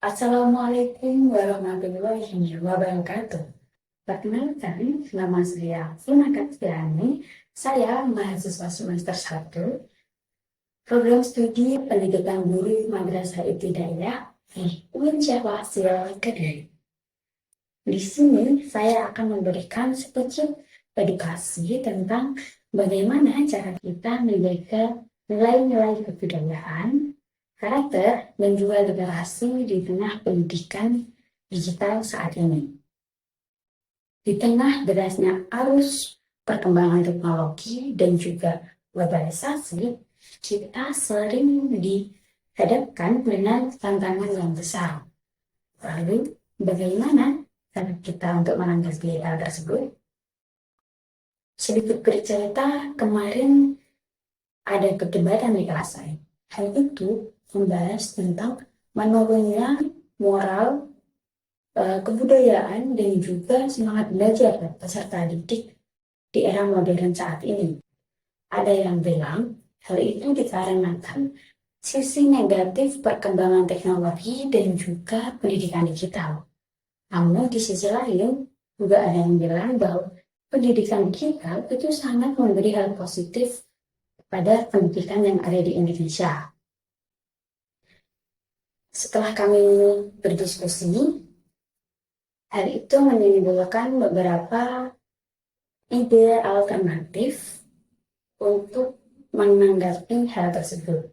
Assalamualaikum warahmatullahi wabarakatuh. Perkenalkan, nama saya Funa Katriani. Saya mahasiswa semester 1, program studi pendidikan guru Madrasah Ibtidaiyah di UIN Jawa Sil Kediri. Di sini saya akan memberikan sedikit edukasi tentang bagaimana cara kita menjaga nilai-nilai kebudayaan, karakter, dan juga literasi di tengah pendidikan digital saat ini. Di tengah derasnya arus perkembangan teknologi dan juga globalisasi, kita sering dihadapkan dengan tantangan yang besar. Lalu, bagaimana cara kita untuk menanggapi hal tersebut? Sedikit bercerita, kemarin ada perdebatan di kelas saya. Hal itu membahas tentang menurunnya moral, kebudayaan, dan juga semangat belajar peserta didik di era modern saat ini. Ada yang bilang hal itu dikarenakan sisi negatif perkembangan teknologi dan juga pendidikan digital. Namun di sisi lain juga ada yang bilang bahwa pendidikan digital itu sangat memberi hal positif pada pendidikan yang ada di Indonesia. Setelah kami berdiskusi, hal itu menimbulkan beberapa ide alternatif untuk menanggapi hal tersebut.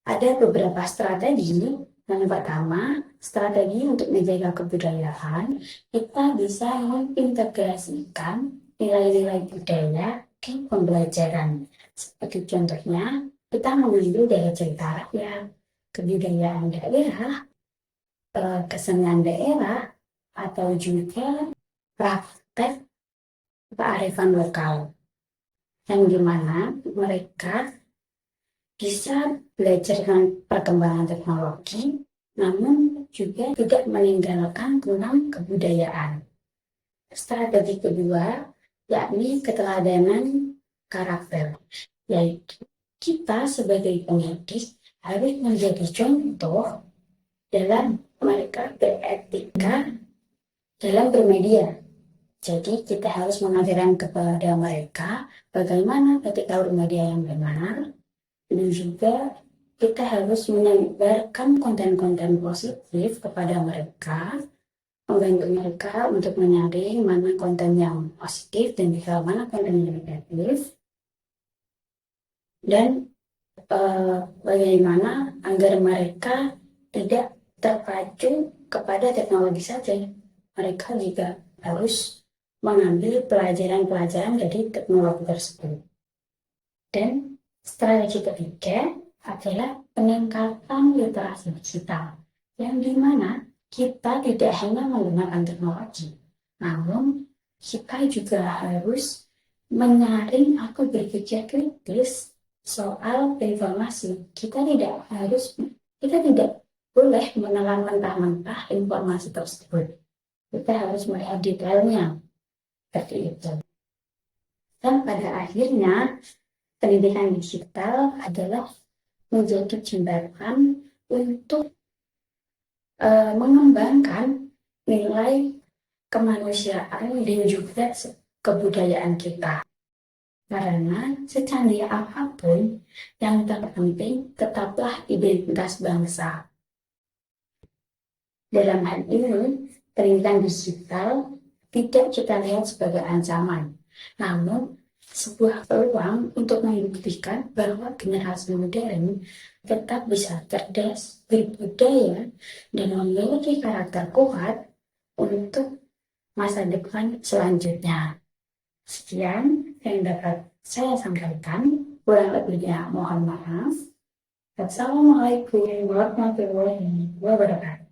Ada beberapa strategi. Yang pertama, strategi untuk menjaga kebudayaan, kita bisa mengintegrasikan nilai-nilai budaya di pembelajaran. Seperti contohnya, kita mengambil dari cerita rakyat, kebudayaan daerah, kesenian daerah, atau juga praktek kearifan lokal, yang dimana mereka bisa belajar dengan perkembangan teknologi, namun juga tidak meninggalkan tentang kebudayaan. Strategi kedua, yakni keteladanan karakter, yaitu kita sebagai pendidik harus menjadi contoh dalam mereka beretika dalam bermedia. Jadi kita harus mengajarkan kepada mereka bagaimana ketika bermedia yang benar, dan juga kita harus menyebarkan konten-konten positif kepada mereka, membantu mereka untuk menyaring mana konten yang positif dan juga mana konten yang negatif, dan bagaimana agar mereka tidak terpacu kepada teknologi saja. Mereka juga harus mengambil pelajaran-pelajaran dari teknologi tersebut. Dan strategi ketiga adalah peningkatan literasi digital, yang dimana kita tidak hanya menggunakan teknologi, namun kita juga harus menyaring atau berpikir kritis soal informasi. Kita tidak boleh menelan mentah-mentah informasi tersebut. Kita harus melihat detailnya, seperti itu. Dan pada akhirnya, pendidikan digital adalah menjadi jembatan untuk mengembangkan nilai kemanusiaan dan juga kebudayaan kita. Karena secanggih apapun, yang terpenting tetaplah identitas bangsa. Dalam hal ini, pendidikan digital tidak kita lihat sebagai ancaman, namun sebuah peluang untuk membuktikan bahwa generasi modern tetap bisa cerdas, berbudaya, dan memiliki karakter kuat untuk masa depan selanjutnya. Sekian yang dapat saya sampaikan. Kurang lebihnya mohon maaf. Wassalamualaikum warahmatullahi wabarakatuh.